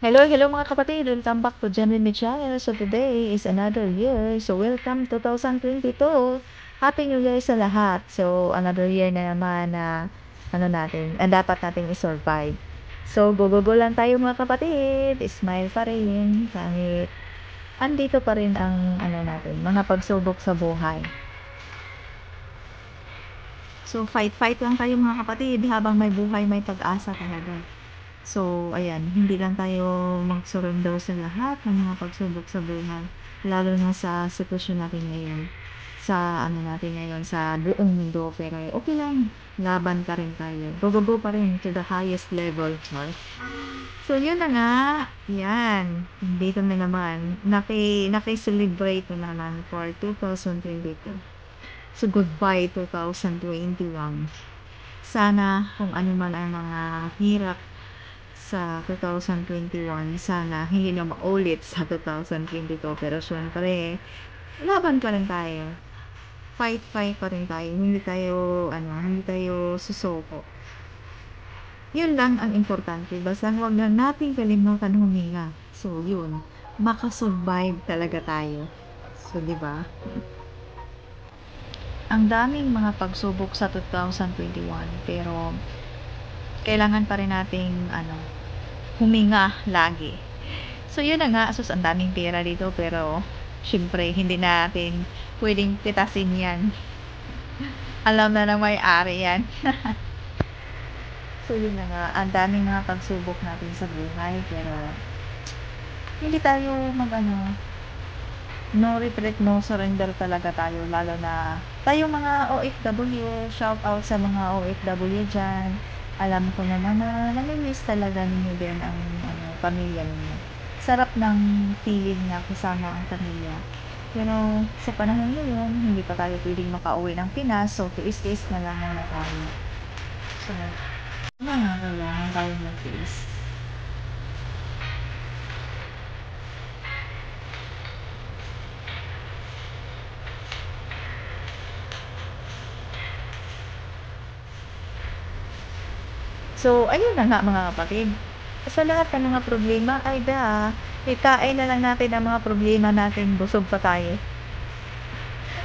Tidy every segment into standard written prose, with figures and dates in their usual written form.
Hello mga kapatid. Welcome back to Gemini Channel. So today is another year. So welcome 2022. Happy New Year sa lahat. So another year na naman na dapat nating i-survive. So go lang tayo mga kapatid. Smile pa rin kahit andito pa rin ang mga pagsubok sa buhay. So fight lang tayo mga kapatid habang may buhay, may pag-asa talaga. So, ayan, hindi lang tayo mag-surrender sa lahat ng mga pagsubok sa buhay. Lalo na sa sitwasyon natin ngayon. Sa buong mundo. Pero okay lang, laban pa rin tayo. Go pa rin to the highest level. Right? So, yun na nga. Yan. Dito na naman. Naki-celebrate na naman for 2022. So, goodbye 2021. Sana kung ano man ang mga hirap sa 2021, sana hindi na maulit sa 2022. Pero syempre, laban pa rin tayo. Fight pa rin tayo. Hindi tayo susuko. Yun lang ang importante. Basta huwag na natin kalimutan huminga. So, yun. Makasurvive talaga tayo. So, di ba? Ang daming mga pagsubok sa 2021, pero kailangan pa rin nating huminga lagi. So yun na nga, ang daming pera dito, pero syempre hindi natin pwedeng pitasin yan. Alam na ng may-ari yan. So yun na nga, ang daming mga pagsubok natin sa buhay, pero hindi tayo no retreat, no surrender talaga tayo, lalo na tayo mga OFW. Shout out sa mga OFW dyan. Alam ko naman na namimiss talaga ninyo din ang pamilya ninyo. Sarap ng feeling na kasama ang pamilya. Pero sa panahon ngayon, hindi pa tayo pwedeng makauwi ng Pinas, so tiis-tiis na lang muna tayo. So, kailangan tayo mag-tiis. So, ayun na nga mga kapatid. Sa lahat ng mga problema, ikain na lang natin ang mga problema natin, busog pa tayo.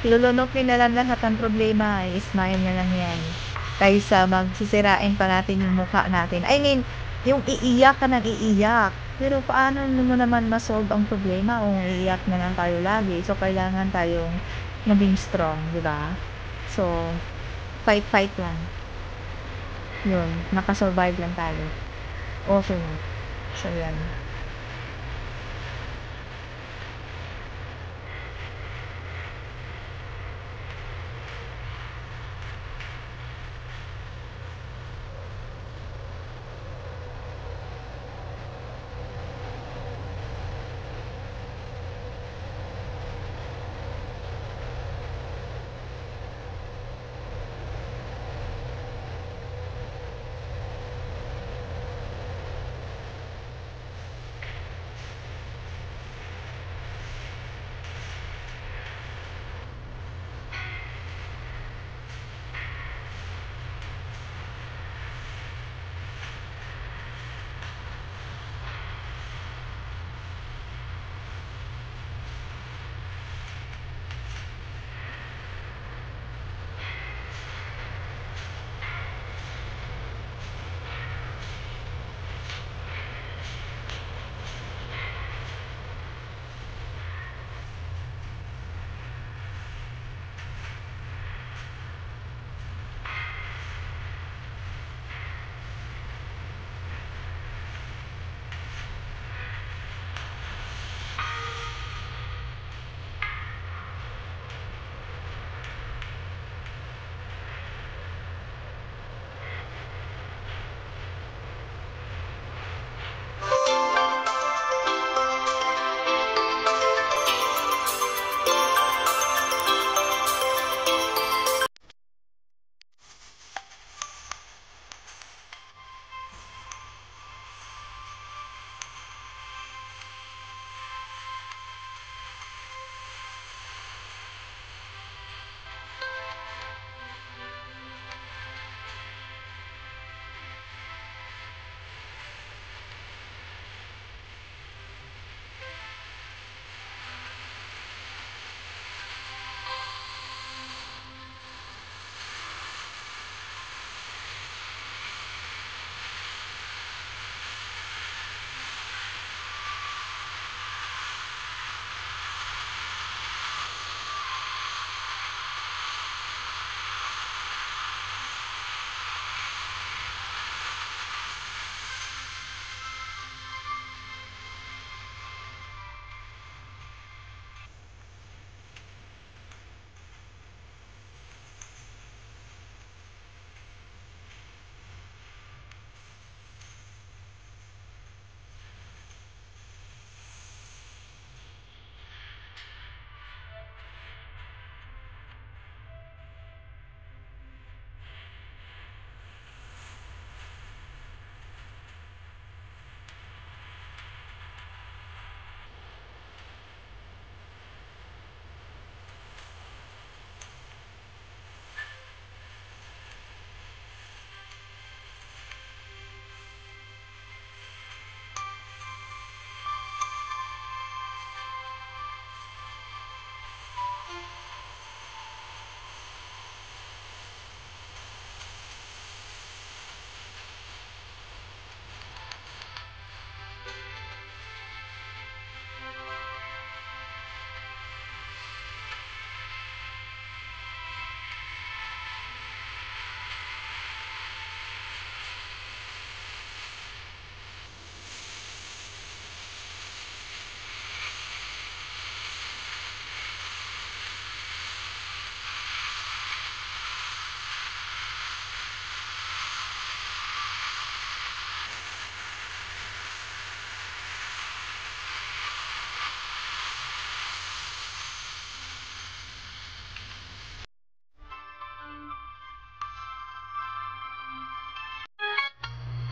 Lulunukin na lang lahat ng problema, smile na lang yan. Kaysa magsisirain pa natin yung mukha natin. I mean, yung iiyak ka ng iiyak. Pero paano mo naman masolve ang problema kung iiyak na lang tayo lagi? So, kailangan tayong maging strong, di ba? So, fight lang. Yun, nakasurvive lang tayo. Okay. So, yan.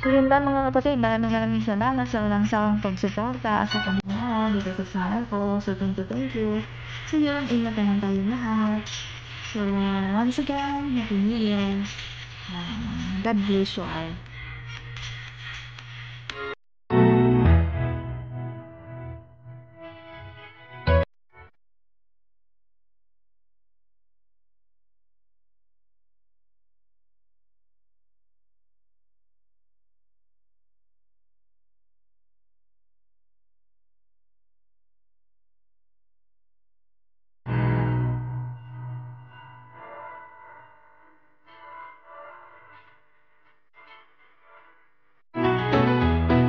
So yun lang mga kapatid, maraming salamat sa walang sawang pagsuporta sa kanila dito sa channel ko. So thank you. So yun, ingat naman tayo lahat. So once again, Happy New Year. God bless you all.